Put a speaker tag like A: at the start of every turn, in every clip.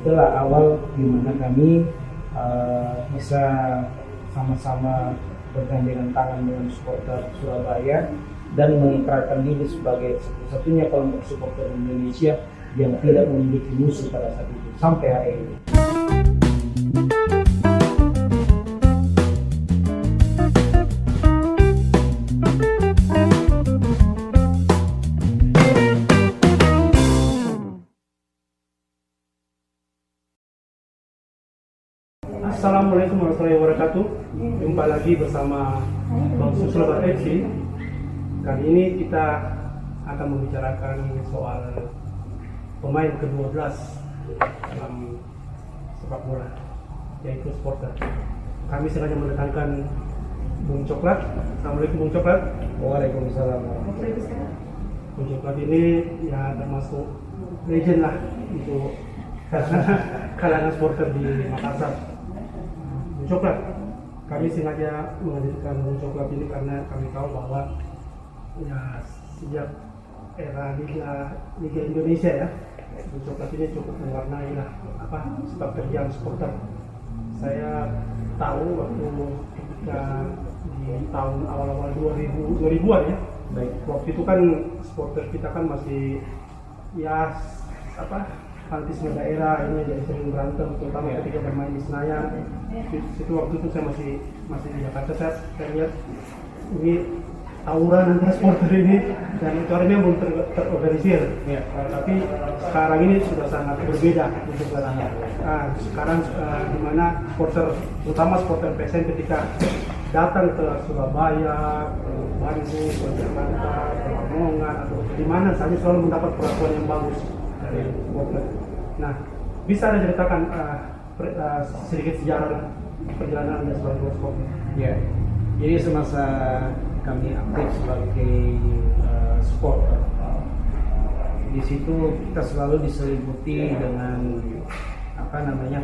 A: itulah awal di mana kami bisa sama-sama bergandengan tangan dengan supporter Surabaya dan mengikrarkan diri sebagai satu-satunya kelompok supporter Indonesia yang tidak memiliki musuh pada saat itu sampai hari ini.
B: Assalamualaikum warahmatullahi wabarakatuh. Jumpa lagi bersama Bang Suslobat FC. Kali ini kita akan membicarakan soal pemain ke-12 dalam sepak bola, yaitu supporter. Kami sengaja mendatangkan Bung Coklat. Assalamualaikum Bung Coklat.
A: Waalaikumsalam.
B: Bung Coklat ini ya termasuk legend lah untuk kalangan supporter di Makassar. Bung Coklat, kami sengaja menghadirkan Bung Coklat ini karena kami tahu bahwa ya sejak era Liga Indonesia ya, Bung Coklat ini cukup mewarnai lah sepak terjang supporter. Saya tahu waktu ketika di tahun awal-awal 2000-an ya,
A: Baik.
B: waktu itu kan supporter kita kan masih ya fanatisme daerah ini jadi sering berantem, terutama ketika bermain di Senayan. Itu waktu itu saya masih di Jakarta, saya lihat ini tawuran antara supporter ini dan itu artinya belum terorganisir.
A: Ya.
B: Tapi sekarang ini sudah sangat berbeda untuk sekarang. Sekarang di mana supporter, terutama supporter PSM ketika datang ke Surabaya, ke Bandung, ke Jakarta, ke Lamongan atau di mana saja selalu mendapat perlakuan yang bagus dari supporter. Nah, bisa Anda ceritakan sedikit sejarah perjalanan Anda sebagai supporter?
A: Ya. Jadi semasa kami aktif sebagai supporter, di situ kita selalu diselimuti dengan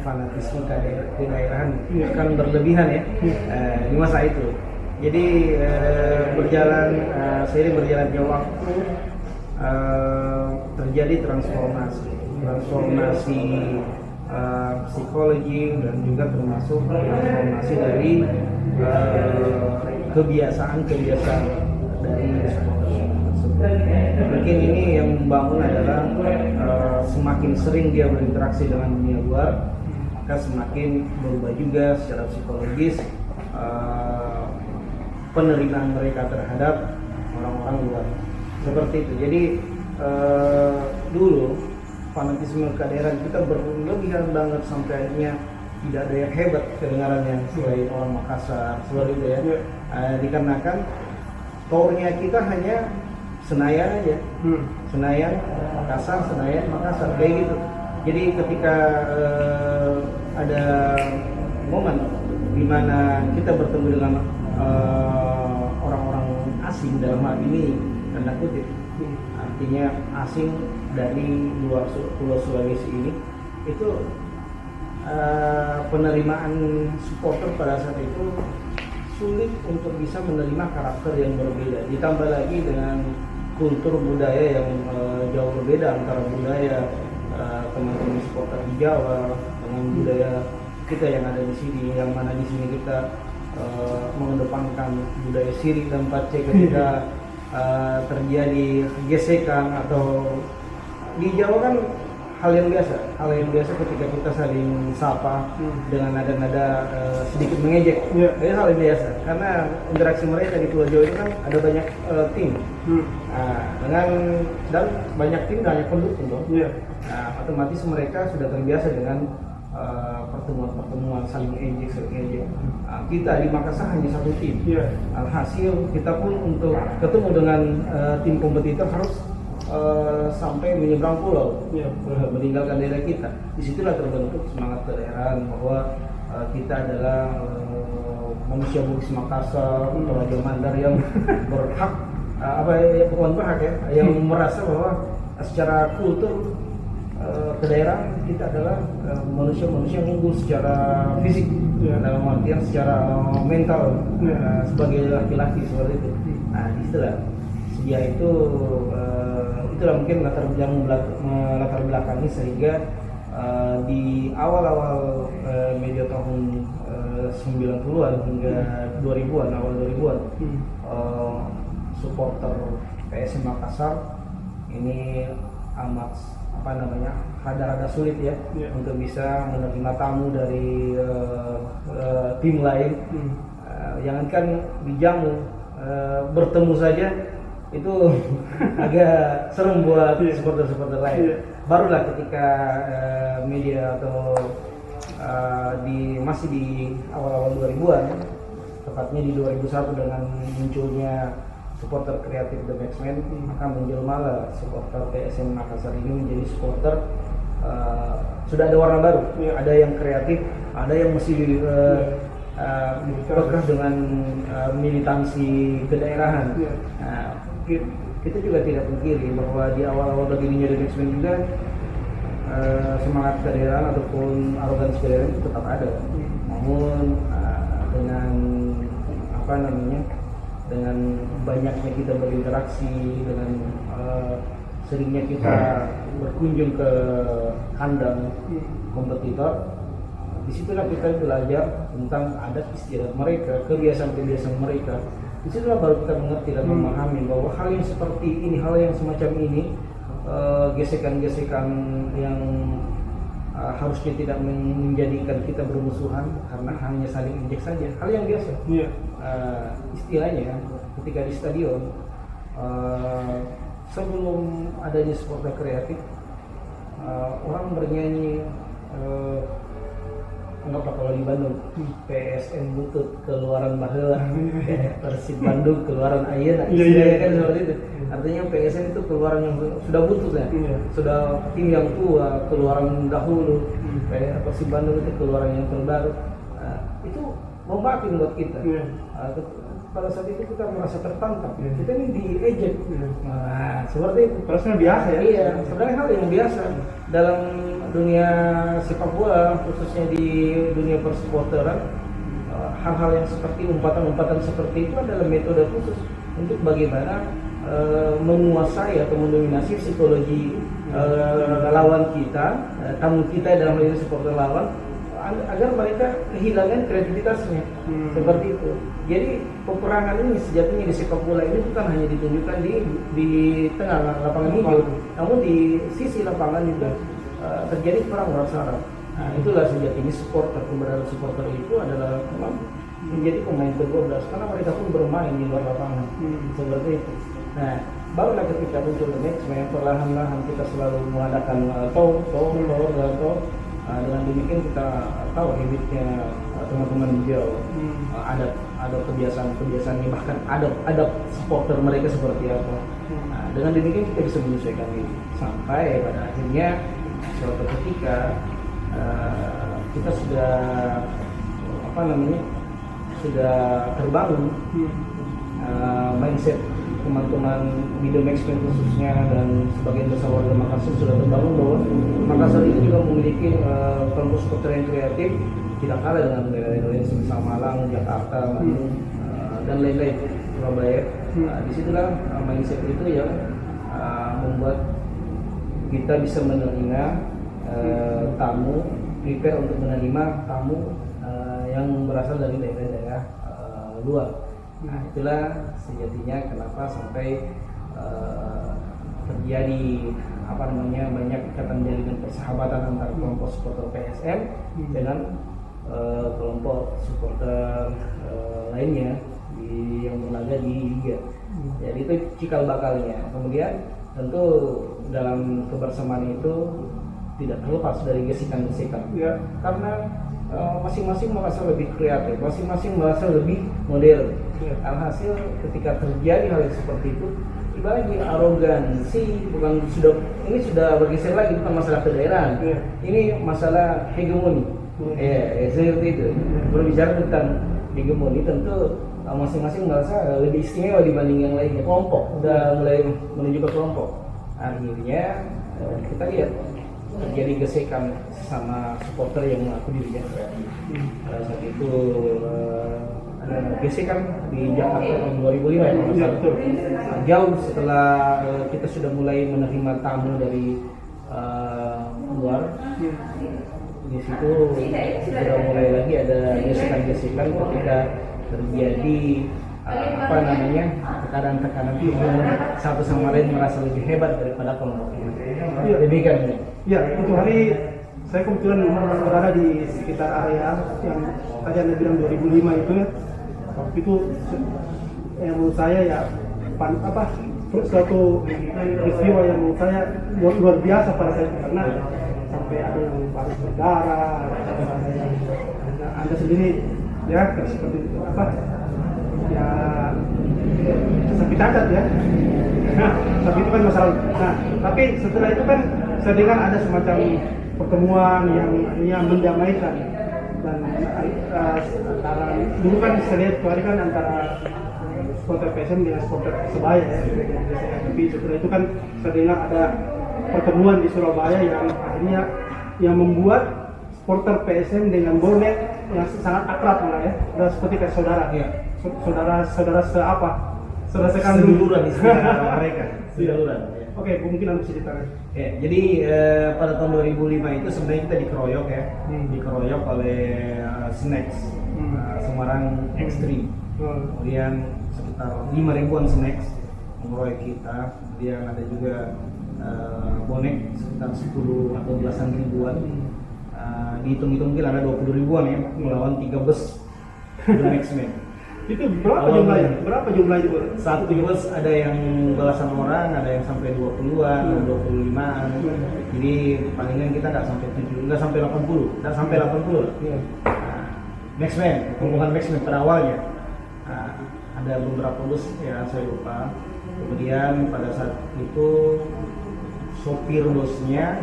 A: fanatisme kedaerahan kan berlebihan ya di masa itu. Jadi seiring berjalannya waktu terjadi transformasi psikologi dan juga termasuk transformasi dari kebiasaan dari supporter tersebut. Mungkin ini yang membangun adalah semakin sering dia berinteraksi dengan dunia luar, maka semakin berubah juga secara psikologis penerimaan mereka terhadap orang-orang luar. Seperti itu. Jadi dulu fanatisme kedaerahan kita berlebihan banget sampai akhirnya tidak ada yang hebat kedengarannya selain orang Makassar, seperti itu ya. Dikarenakan tournya kita hanya Senayan aja, Senayan, Makassar, Senayan, Makassar, kayak gitu. Jadi ketika ada momen di mana kita bertemu dengan orang-orang asing, dalam hal ini tanda kutip, artinya asing dari luar Pulau Sulawesi ini, itu penerimaan supporter pada saat itu sulit untuk bisa menerima karakter yang berbeda. Ditambah lagi dengan kultur budaya yang jauh berbeda antara budaya teman-teman supporter di Jawa dengan budaya kita yang ada di sini, yang mana di sini kita mengedepankan budaya sirik dan pace ketika terjadi gesekan, atau di Jawa kan hal yang biasa ketika kita saling sapa dengan nada-nada sedikit mengejek. Itu hal yang biasa karena interaksi mereka di Pulau Jawa itu kan ada banyak tim, dan banyak tim dan banyak pendukung dong. Otomatis mereka sudah terbiasa dengan pertemuan saling ejek. Kita di Makassar hanya satu tim. Alhasil kita pun untuk ketemu dengan tim kompetitor harus sampai menyeberang pulau, meninggalkan daerah kita. Disitulah terbentuk semangat kedaerahan bahwa kita adalah manusia Bugis Makassar, Raja Mandar yang berhak, bukan berhak ya, yang merasa bahwa secara kultur kedaerahan kita adalah manusia-manusia yang unggul secara fisik, dalam artian secara mental, sebagai laki-laki seperti itu. Nah, disitulah sejak itu itulah mungkin latar belakangi sehingga di awal-awal media tahun 90-an hingga 2000-an, awal 2000-an, supporter PSM Makassar ini amat rada-rada sulit ya untuk bisa menerima tamu dari tim lain. Jangankan dijamu, bertemu saja itu agak serem buat supporter-supporter lain. Barulah ketika media atau masih di awal-awal 2000-an, tepatnya di 2001 dengan munculnya supporter kreatif The Maxman, maka menjelmalah supporter PSM Makassar ini menjadi supporter sudah ada warna baru. Ada yang kreatif, ada yang masih bergerak dengan militansi kedaerahan. Kita juga tidak pungkiri bahwa di awal-awal berdirinya The Maxman juga semangat kedaerahan ataupun arogansi kedaerahan itu tetap ada. Namun dengan dengan banyaknya kita berinteraksi, dengan seringnya kita berkunjung ke kandang kompetitor, disitulah kita belajar tentang adat istiadat mereka, kebiasaan-kebiasaan mereka. Disitulah baru kita mengerti dan memahami bahwa hal yang seperti ini, hal yang semacam ini, gesekan-gesekan yang harusnya tidak menjadikan kita bermusuhan karena hanya saling injek saja, hal yang biasa. Istilahnya ketika di stadion, sebelum adanya supporter kreatif, orang bernyanyi, anggaplah kalau di Bandung, PSM butut keluaran baheula, Persib Bandung keluaran ayeuna, istilahnya kan seperti itu. Artinya PSM itu keluaran yang sudah butut ya, sudah tim yang tua, keluaran dahulu. Persib Bandung itu keluaran yang terbaru. Itu membatin buat kita. Pada saat itu kita merasa tertantang, kita ini diejek. Seperti itu.
B: Terusnya biasa ya?
A: Iya, sebenarnya hal yang biasa dalam dunia sepak bola, khususnya di dunia persupporteran. Hal-hal yang seperti umpatan-umpatan seperti itu adalah metode khusus untuk bagaimana menguasai atau mendominasi psikologi lawan kita, tamu kita dalam hal ini supporter lawan, agar mereka kehilangan kreativitasnya. Seperti itu. Jadi peperangan ini sejatinya di sepak bola ini bukan hanya ditunjukkan di tengah lapangan hijau, namun di sisi lapangan juga terjadi perang rasa. Itulah sejatinya supporter, keberadaan supporter itu adalah memang menjadi pemain ke-12 karena mereka pun bermain di luar lapangan. Seperti itu. Nah, barulah ketika muncul The Maxman, perlahan-lahan kita selalu mengadakan tour. Dengan demikian kita tahu habitnya teman-teman beliau, ada kebiasaan-kebiasaannya, bahkan ada supporter mereka seperti apa. Dengan demikian kita bisa menyesuaikan diri sampai pada akhirnya suatu ketika kita sudah sudah terbangun mindset teman-teman di The Maxman khususnya dan sebagian besar warga Makassar sudah terbangun bahwa Makassar ini juga memiliki kelompok supporter yang kreatif, tidak kalah dengan daerah-daerah lain seperti Malang, Jakarta, Bandung, dan lain-lain, Surabaya. Disitulah mindset itu yang membuat kita bisa menerima tamu, prepare untuk menerima tamu yang berasal dari daerah-daerah luar. Itulah sejatinya kenapa sampai terjadi banyak ikatan jalinan persahabatan antara kelompok supporter PSM dengan kelompok supporter lainnya yang berlaga di Liga. Jadi itu cikal bakalnya. Kemudian tentu dalam kebersamaan itu tidak terlepas dari gesekan-gesekan. Karena masing-masing merasa lebih kreatif, masing-masing merasa lebih modern. Alhasil ketika terjadi hal yang seperti itu, ibaratnya arogansi ini sudah bergeser lagi, bukan masalah kedaerahan. Ini masalah hegemoni. Seperti itu. Berbicara tentang hegemoni, tentu masing-masing merasa lebih istimewa dibanding yang lainnya. Kelompok udah mulai menuju ke kelompok. Akhirnya kita lihat terjadi gesekan sama supporter yang mengaku dirinya kreatif. Pada saat itu ada gesekan di Jakarta tahun 2005 ya, jauh setelah kita sudah mulai menerima tamu dari keluar. Di situ sudah mulai lagi ada gesekan-gesekan ketika terjadi apa namanya tekanan-tekanan satu sama lain merasa lebih hebat daripada kelompok ini. Demikian.
B: Ya, itu hari saya kebetulan berada di sekitar area yang tadi Anda bilang 2005 itu ya. Waktu itu yang menurut saya ya suatu peristiwa yang menurut saya luar biasa pada saat itu, karena sampai ada yang harus berdarah, ada yang Anda sendiri ya seperti apa ya sapi cacat ya. Tapi itu kan masalah. Nah, tapi setelah itu kan saya dengar ada semacam pertemuan yang mendamaikan, dan antara dulu kan saya lihat kemarin kan antara supporter PSM dengan supporter Persebaya ya. Tapi setelah itu kan saya dengar ada pertemuan di Surabaya yang akhirnya yang membuat supporter PSM dengan bonek yang sangat akrab lah ya, udah seperti kayak saudara ya. Saudara seapa? Saudara sekandung
A: Seduluran di sekitar mereka. Seduluran. Ya.
B: Oke, mungkin harus ceritakan.
A: Ya, jadi pada tahun 2005 itu sebenarnya kita dikeroyok ya, dikeroyok oleh Snacks Semarang Extreme. Kemudian sekitar 5 ribuan Snacks mengeroyok kita. Kemudian ada juga bonek sekitar 10 atau belasan ribuan. Dihitung-hitung mungkin ada 20 ribuan ya, melawan 3 bus Maxman.
B: Itu berapa jumlahnya? Berapa jumlahnya itu?
A: Satu bus ada yang belasan orang, ada yang sampai 20-an, 25-an. Jadi palingan kita nggak sampai 70, nggak sampai 80, nggak sampai 80. Maxman, bukan Maxman pada awalnya. Ada beberapa bus ya saya lupa. Kemudian pada saat itu sopir busnya,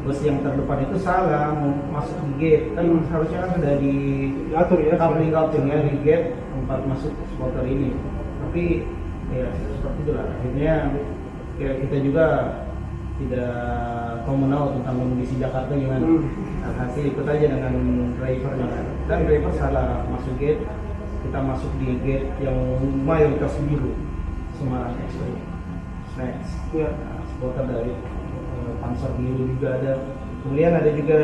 A: bus yang terdepan itu salah mau masuk di gate, kan harusnya kan sudah
B: diatur ya,
A: coupling ya di gate tempat masuk supporter ini, tapi ya seperti itulah akhirnya ya kita juga tidak tahu menau tentang kondisi Jakarta gimana. Hasil ikut aja dengan drivernya dan driver salah masuk gate, kita masuk di gate yang mayoritas biru Semarang Express Snacks ya. Supporter dari Panser biru juga ada, kemudian ada juga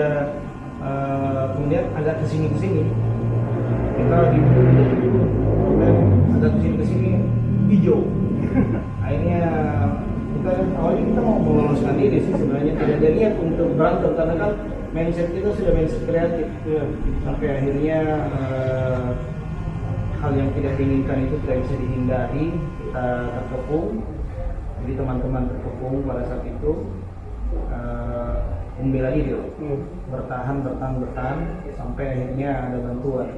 A: kemudian agak kesini kita di agak kesini hijau. Akhirnya awalnya kita mau meloloskan diri sih, sebenarnya tidak ada niat untuk berantem karena kan mindset kita sudah mindset kreatif ya. Sampai akhirnya hal yang tidak diinginkan itu tidak bisa dihindari, kita terkepung. Jadi teman-teman terkepung pada saat itu membela diri, bertahan sampai akhirnya ada bantuan.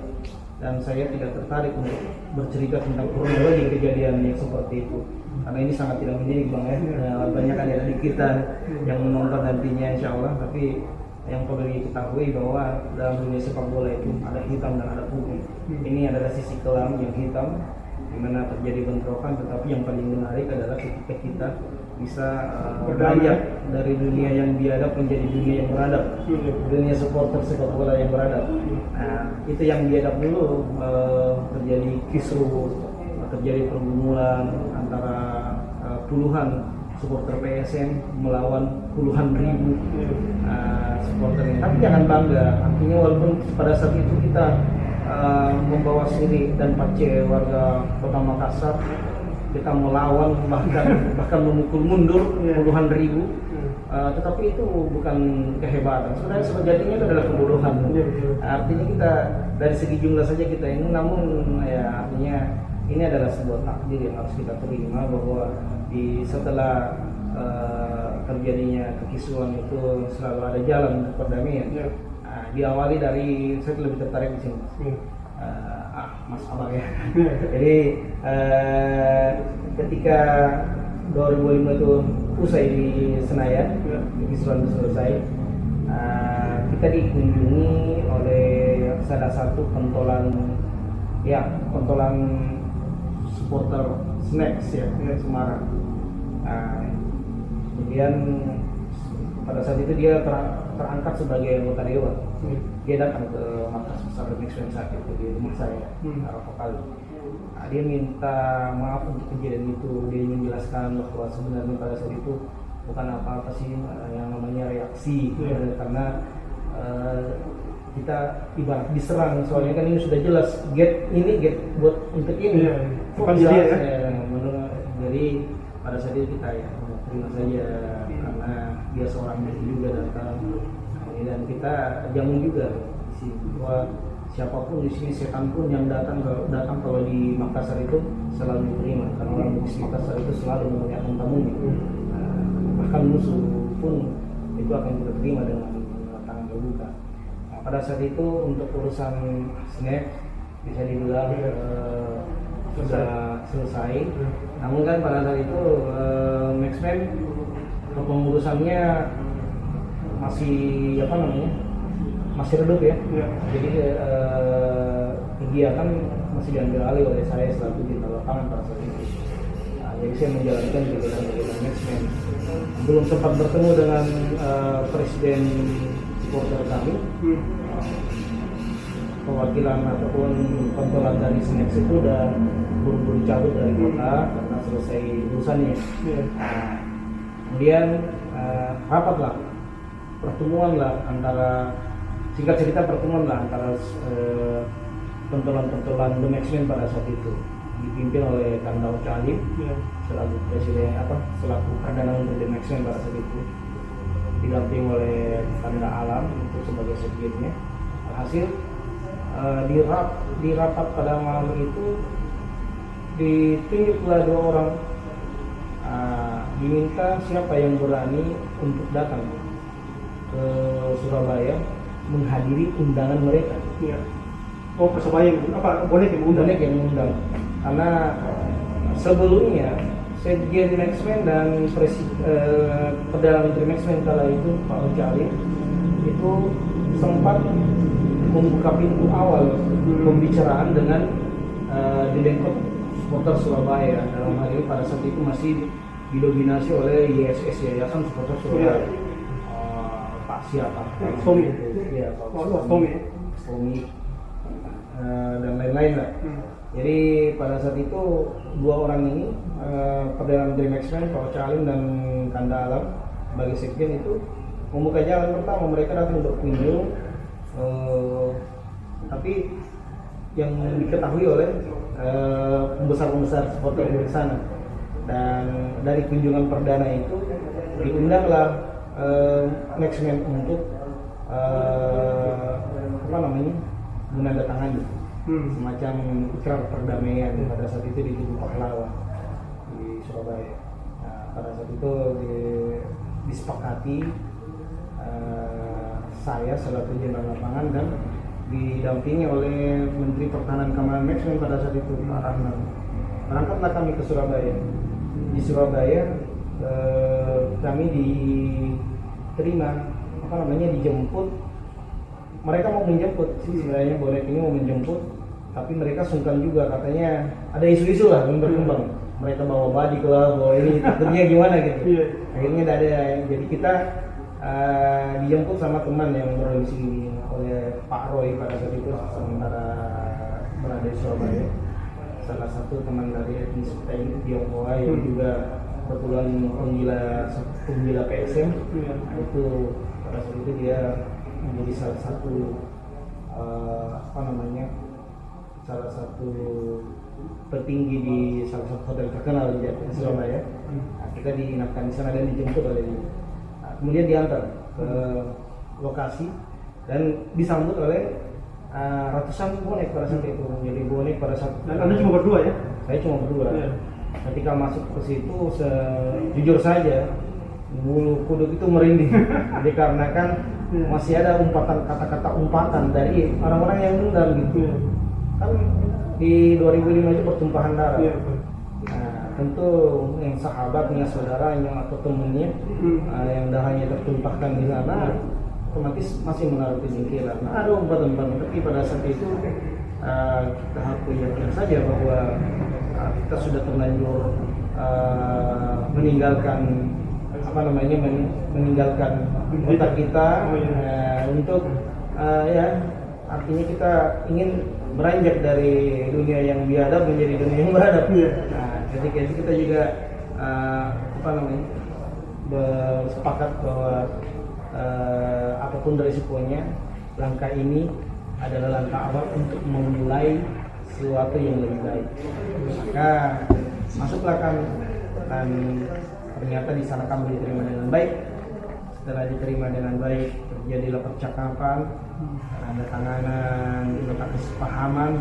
A: Dan saya tidak tertarik untuk bercerita tentang kronologi kejadian yang seperti itu, karena ini sangat tidak mendidik bang ya. Banyak adik-adik kita yang menonton nantinya insya Allah, tapi yang perlu diketahui bahwa dalam dunia sepak bola itu ada hitam dan ada putih. Ini adalah sisi kelam yang hitam, di mana terjadi bentrokan, tetapi yang paling menarik adalah ketika kita bisa beranjak dari dunia yang biadab menjadi dunia yang beradab, dunia supporter sepak bola yang beradab. Nah, itu yang biadab dulu terjadi kisruh, terjadi pergumulan antara puluhan supporter PSM melawan puluhan ribu supporternya. Tapi jangan bangga, artinya walaupun pada saat itu kita membawa Siri dan Pace warga Kota Makassar, kita melawan bahkan memukul mundur puluhan ribu, tetapi itu bukan kehebatan. Sebenarnya sejatinya itu adalah kebodohan. Artinya kita dari segi jumlah saja kita ini, namun ya artinya ini adalah sebuah takdir yang harus kita terima, bahwa setelah terjadinya kekisruhan itu selalu ada jalan untuk perdamaian. Diawali dari, saya lebih tertarik di sini, Mas Abang ya. Jadi ketika 2005 itu usai di Senayan, kekisruhan itu selesai, kita dikunjungi oleh salah satu pentolan supporter Snacks ya, Semarang. Kemudian pada saat itu dia terangkat sebagai anggota dewan. Dia datang ke markas besar Maxman saat itu di rumah saya, Arafah. Dia minta maaf untuk kejadian itu. Dia menjelaskan bahwa sebenarnya pada saat itu bukan apa-apa sih yang namanya reaksi karena kita ibarat diserang, soalnya kan ini sudah jelas gate buat untuk ini
B: bukan
A: jelas,
B: dia ya.
A: Jadi pada saat itu kita ya terima saja karena dia seorang Messi juga datang, dan kita jamin juga di sini bahwa siapapun di sini, setan pun yang datang kalau di Makassar itu selalu diterima, karena orang Bugis Makassar itu selalu memuliakan tamunya. Bahkan musuh pun itu akan kita terima dengan tangan terbuka. Nah, pada saat itu untuk urusan snack bisa dibilang sudah selesai. Namun kan pada saat itu Maxman pengurusannya masih masih redup ya. Jadi kegiatan masih diambil alih oleh saya selaku di lapangan pada saat itu. Nah, jadi saya menjalankan kegiatan Maxman. Belum sempat bertemu dengan presiden supporter kami. Perwakilan ataupun kontrolan dari Snax itu udah buru-buru cabut dari kota karena selesai urusannya. Nah, kemudian pertemuan lah antara, singkat cerita pertemuan lah antara pentolan The Maxman pada saat itu dipimpin oleh Kang Daud Calim selaku presiden selaku perdana menteri The Maxman pada saat itu, didampingi oleh Tanda Alam untuk sebagai sekjennya. Hasil di rapat pada malam itu ditunjuklah 2 orang, diminta siapa yang berani untuk datang ke Surabaya menghadiri undangan mereka.
B: Oh, Persebaya bonek yang
A: mengundang. Karena sebelumnya Sekjen Maxman dan Perdana Menteri Maxman kala itu Pak Ocali itu sempat membuka pintu awal pembicaraan dengan Direktur Supporter Surabaya. Dalam hal ini pada saat itu masih didominasi oleh YSS, Yayasan Supporter Surabaya. Pak siapa?
B: Tommy.
A: Tommy dan lain-lain lah. Jadi pada saat itu 2 orang ini, Perdana Menteri Maxman, Pak Calim dan Kanda Alam sebagai sekjen itu membuka jalan pertama. Mereka datang berkunjung, tapi yang diketahui oleh pembesar-pembesar supporter di sana. Dan dari kunjungan perdana itu diundanglah Maxman untuk menandatangani semacam ikrar perdamaian pada saat itu di Tugu Pahlawan di Surabaya. Nah, pada saat itu disepakati saya selaku jenderal lapangan dan didampingi oleh Menteri Pertahanan Kamaran Maxman pada saat itu, Pak Rahman. Berangkatlah kami ke Surabaya. Di Surabaya kami diterima, dijemput. Mereka mau menjemput sih sebenarnya, bonek ini mau menjemput, tapi mereka sungkan juga, katanya ada isu-isu lah yang berkembang. Mereka bawa badik lah, bawa ini, takutnya gimana gitu. Akhirnya tidak ada, jadi kita dijemput sama teman yang berdomisili oleh Pak Roy pada saat itu, sementara berada di Surabaya. Salah satu teman dari etnis Tionghoa yang juga kebetulan penggila PSM. Itu pada saat itu dia menjadi salah satu salah satu petinggi di salah satu hotel terkenal di Surabaya. Nah, kita diinapkan di sana dan dijemput oleh dia. Nah, kemudian diantar ke lokasi dan disambut oleh ratusan bonek pada saat itu. Jadi bonek pada saat.
B: Dan Anda cuma berdua ya?
A: Saya cuma berdua. Ketika masuk ke situ, jujur saja, bulu kuduk itu merinding. Dikarenakan masih ada kata-kata umpatan dari orang-orang yang undang gitu. Kan di 2005 itu pertumpahan darah. Nah, tentu yang sahabatnya, saudaranya atau temannya yang darahnya tertumpahkan di sana, otomatis masih menaruh kenyingkiran. Nah, ada umpatan-umpatan, tapi pada saat itu kita harus yakin saja bahwa kita sudah terlanjur meninggalkan kota kita untuk artinya kita ingin beranjak dari dunia yang biadab menjadi dunia yang beradab. Nah, ketika itu kita juga bersepakat bahwa apapun resikonya, langkah ini adalah langkah awal untuk memulai sesuatu yang lebih baik. Maka masuklah kami, dan ternyata di sana kami diterima dengan baik. Setelah diterima dengan baik, terjadilah percakapan, ada tanganan, nota kesepahaman,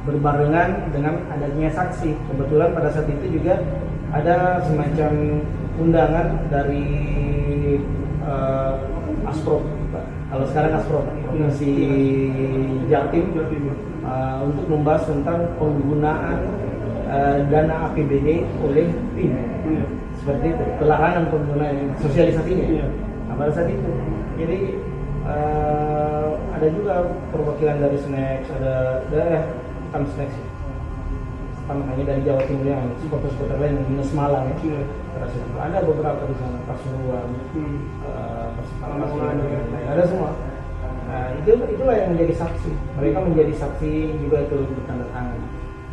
A: berbarengan dengan adanya saksi. Kebetulan pada saat itu juga ada semacam undangan dari Asprov, kalau sekarang Asprov, Provinsi Jatim, untuk membahas tentang penggunaan dana APBD oleh PIN. Seperti itu, pelarangan penggunaan sosialisasinya. Nah, pada saat itu, jadi ada juga perwakilan dari Snacks, ada bukan Snacks, namanya dari Jawa Timur yang supporter lain yang minus Malang ya. Ada beberapa di sana, Pasuruan, ada semua. Nah, itulah yang menjadi saksi. Mereka menjadi saksi juga itu bertanda tangan.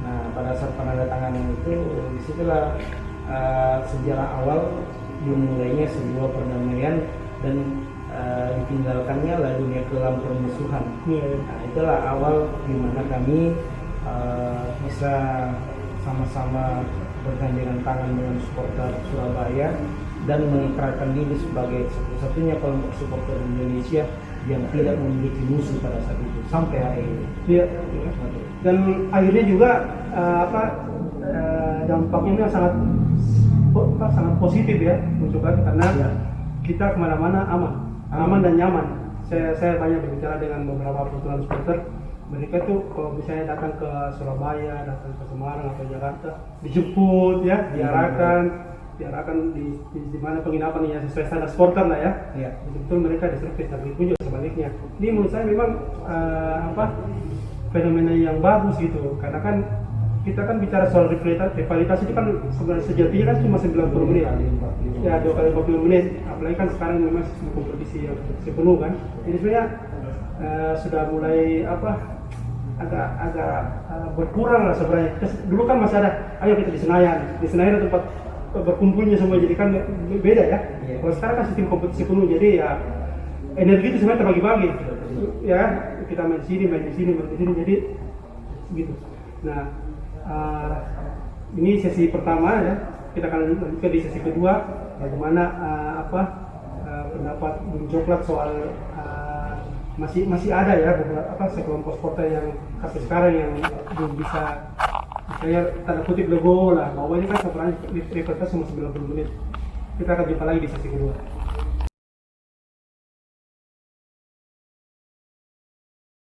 A: Nah, pada saat penandatanganan itu, disitulah sejarah awal dimulainya sebuah perdamaian dan ditinggalkannya lah dunia kelam permusuhan. Nah, itulah awal dimana kami bisa sama-sama bergandengan tangan dengan supporter Surabaya dan mengikrarkan diri sebagai satu-satunya kelompok supporter Indonesia yang tidak memiliki musuh pada saat itu sampai hari ini.
B: Iya. Dan akhirnya juga dampaknya sangat positif ya untuk kami, karena kita kemana-mana aman dan nyaman. Saya banyak berbicara dengan beberapa perwakilan supporter. Mereka tuh kalau misalnya datang ke Surabaya, datang ke Semarang atau Jakarta, dijemput ya, diarahkan di mana penginapan yang sesuai standar supporter lah ya. Betul-betul mereka diservis, dan itu juga sebaliknya. Ini menurut saya memang fenomena yang bagus gitu, karena kan kita kan bicara soal rivalitas itu kan sebenarnya sejatinya kan cuma 90 menit. Ya 2 kali 40 menit, apalagi kan sekarang memang kompetisi yang sepenuh kan. Jadi sebenarnya sudah mulai agak berkurang lah sebenarnya. Dulu kan masih ada, ayo kita di Senayan tempat berkumpulnya semua, jadi kan beda ya. Kalau sekarang kan sistem kompetisi penuh, jadi ya energi itu sebenarnya terbagi-bagi. Ya kita main di sini, jadi gitu. Nah ini sesi pertama ya, kita akan lanjutkan di sesi kedua bagaimana pendapat Bung Coklat soal masih ada ya beberapa sekelompok supporter yang sampai sekarang yang belum bisa saya tanda kutip legowo lah, bahwa ini kan sebenarnya rivalitas cuma 90 menit. Kita akan jumpa lagi di sesi kedua.